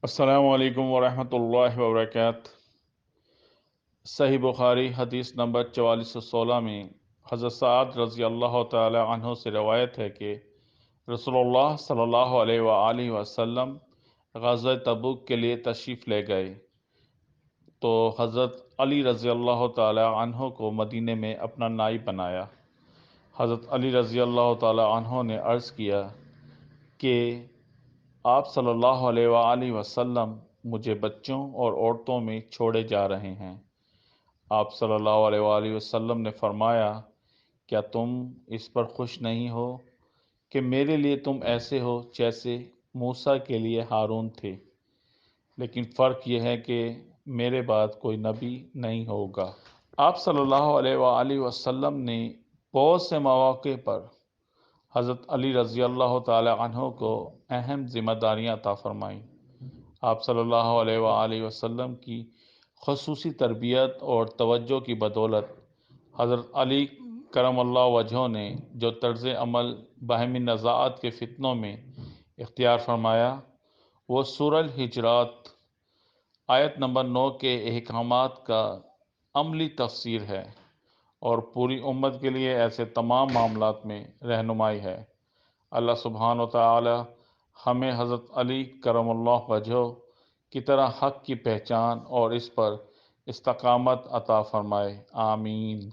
अस्सलामु अलैकुम वरहमतुल्लाहि वबरकातुहू। सही बुखारी हदीस नंबर 4416 में हज़रत सअद रज़ी अल्लाह ताला अन्हो से रवायत है कि रसूलुल्लाह सल्लल्लाहु अलैहि वसल्लम ग़ज़वा तबूक के लिए तशरीफ़ ले गए तो हज़रत अली रज़ी अल्लाह ताला अन्हो को मदीने में अपना नाइब बनाया। हज़रत अली रज़ी अल्लाह ताला अन्हो ने अर्ज़ किया कि आप सल्लल्लाहु अलैहि वसल्लम मुझे बच्चों और औरतों में छोड़े जा रहे हैं। आप सल्लल्लाहु अलैहि वसल्लम ने फरमाया, क्या तुम इस पर खुश नहीं हो कि मेरे लिए तुम ऐसे हो जैसे मूसा के लिए हारून थे, लेकिन फ़र्क यह है कि मेरे बाद कोई नबी नहीं होगा। आप सल्लल्लाहु अलैहि वसल्लम ने बहुत से मौक़े पर हज़रत अली रज़ी अल्लाह ताला अन्हो को अहम ज़िम्मेदारियाँ अता फ़रमाईं। आप सल्लल्लाहु अलैहि वसल्लम की ख़ुसूसी तरबियत और तवज्जो की बदौलत हज़रत अली करमल्लाहु वजहो ने जो तर्ज़ अमल बाहमी नज़ाअत के फ़ितनों में इख्तियार फरमाया, वो सूरह हिजरात आयत नंबर 9 के अहकामात का अमली तफ़सीर है और पूरी उम्मत के लिए ऐसे तमाम मामलात में रहनुमाई है। अल्लाह सुब्हान व तआला हमें हज़रत अली करमल्लाहु वजहो की तरह हक़ की पहचान और इस पर इस्तकामत अता फ़रमाए। आमीन।